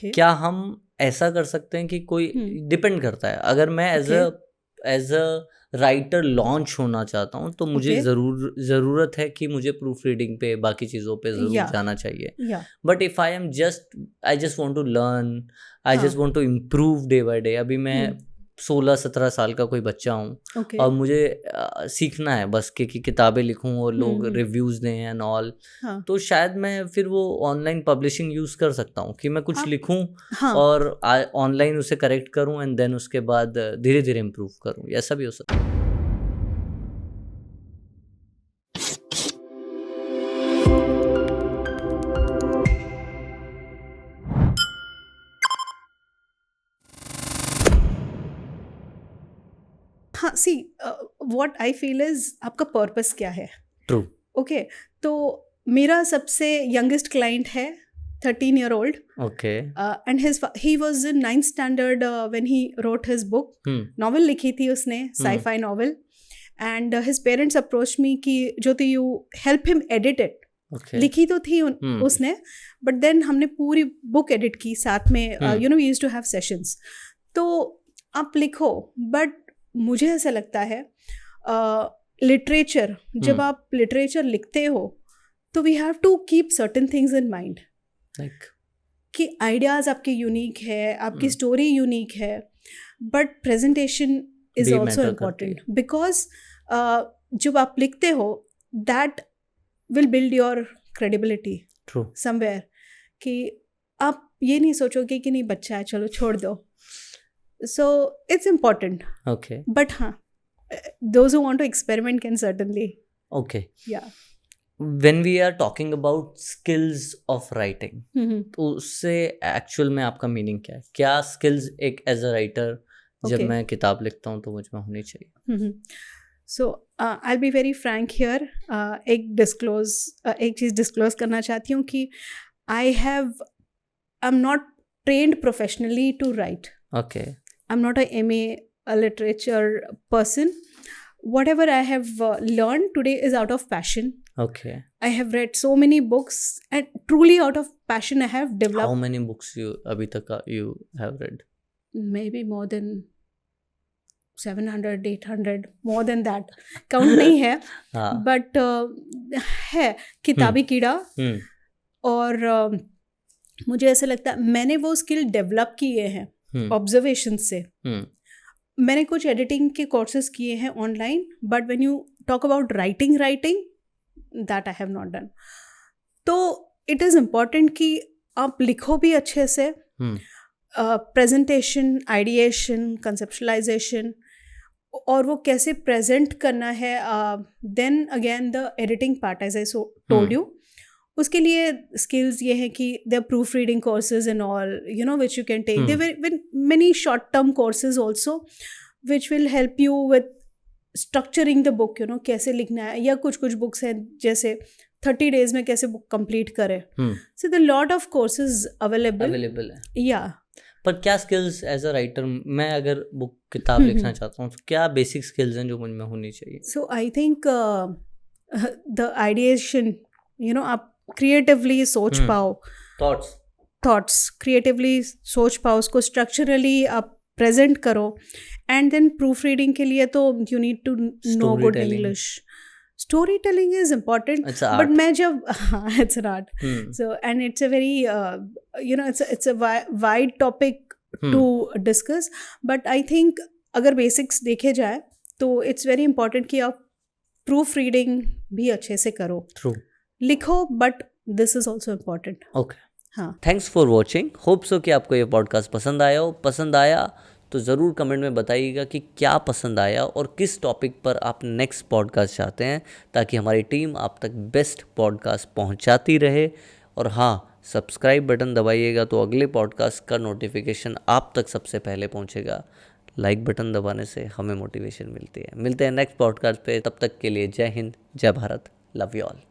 क्या हम ऐसा कर सकते हैं कि कोई डिपेंड करता है, अगर मैं एज अ राइटर लॉन्च होना चाहता हूँ तो मुझे ज़रूरत है कि मुझे प्रूफ रीडिंग पे बाकी चीज़ों पे ज़रूर जाना चाहिए. But if I just want to learn, I just want to improve day by day. अभी मैं 16-17 साल का कोई बच्चा हूँ और मुझे सीखना है बस कि किताबें लिखूँ और लोग रिव्यूज़ दें एंड ऑल. तो शायद मैं फिर वो ऑनलाइन पब्लिशिंग यूज़ कर सकता हूँ कि मैं कुछ लिखूँ और ऑनलाइन उसे करेक्ट करूँ एंड देन उसके बाद धीरे धीरे इम्प्रूव करूँ. ऐसा भी हो सकता है. हाँ, see what I feel is आपका पर्पस क्या है. ट्रू. ओके, तो मेरा सबसे यंगेस्ट क्लाइंट है 13-year-old. Okay. And he was in 9th standard when he wrote his book. Novel लिखी थी उसने, sci-fi novel. And his parents approached me कि ज्योति you help him edit it. लिखी तो थी उसने, but then हमने पूरी book edit की साथ में. We used to have sessions. तो आप लिखो, but मुझे ऐसा लगता है लिटरेचर, जब आप लिटरेचर लिखते हो तो we have to keep certain things in mind. कि आइडियाज आपके यूनिक है, आपकी स्टोरी यूनिक है, but presentation is also important. Because जब आप लिखते हो that will build your credibility somewhere. कि आप ये नहीं सोचोगे कि नहीं बच्चा है चलो छोड़ दो. So it's important. Okay. But those who want to experiment can certainly. Okay. Yeah. When we are talking about skills of writing, तो उससे actual में आपका meaning क्या है? क्या skills एक as a writer जब मैं किताब लिखता हूँ तो मुझ में होनी चाहिए? So I'll be very frank here. एक चीज़ disclose करना चाहती हूँ कि I'm not trained professionally to write. Okay. I'm not a MA, a literature person. Whatever I have learned today is out of passion. Okay. I have read so many books and truly out of passion I have developed. How many books अभी तक you have read? Maybe more than 700, 800, more than that. Count नहीं है. But है किताबी कीड़ा. और मुझे ऐसा लगता है मैंने वो स्किल डेवलप किए हैं ऑब्जर्वेशन से. मैंने कुछ एडिटिंग के कोर्सेज किए हैं online, but when you talk about writing that I have not done. तो इट इज़ इम्पॉर्टेंट कि आप लिखो भी अच्छे से. प्रेजेंटेशन, आइडिएशन, कंसेप्शलाइजेशन और वो कैसे प्रेजेंट करना है. Then again the editing part as I told you. उसके लिए स्किल्स ये हैं कि they are proof reading courses and all which you can take. There many short term courses also which will help you with structuring the book. कैसे लिखना है, या कुछ बुक्स हैं जैसे 30 days में कैसे बुक कंप्लीट करें. So the lot of courses available है. या पर क्या स्किल्स एज अ राइटर, मैं अगर किताब लिखना चाहता हूँ तो क्या बेसिक स्किल्स हैं जो मुझ में होनी चाहिए? सो आई थिंक द आइडिएशन, आप क्रिएटिवली सोच पाओ. थॉट्स क्रिएटिवली सोच पाओ, उसको स्ट्रक्चरली आप प्रेजेंट करो. एंड देन प्रूफ रीडिंग के लिए तो you need to know good English. Story telling is important, but मैं जब it's an art. So and it's a very it's a wide topic to discuss. But I think अगर basics देखे जाए तो it's very important कि आप proof reading भी अच्छे से करो. लिखो, but this is also important. Okay. हाँ, thanks for watching. Hope so कि आपको ये पॉडकास्ट पसंद आया हो. पसंद आया तो ज़रूर कमेंट में बताइएगा कि क्या पसंद आया और किस टॉपिक पर आप नेक्स्ट पॉडकास्ट चाहते हैं, ताकि हमारी टीम आप तक बेस्ट पॉडकास्ट पहुंचाती रहे. और हाँ, सब्सक्राइब बटन दबाइएगा तो अगले पॉडकास्ट का नोटिफिकेशन आप तक सबसे पहले पहुंचेगा. लाइक बटन दबाने से हमें मोटिवेशन मिलती है. मिलते हैं नेक्स्ट पॉडकास्ट पे. तब तक के लिए जय हिंद, जय भारत. Love you all.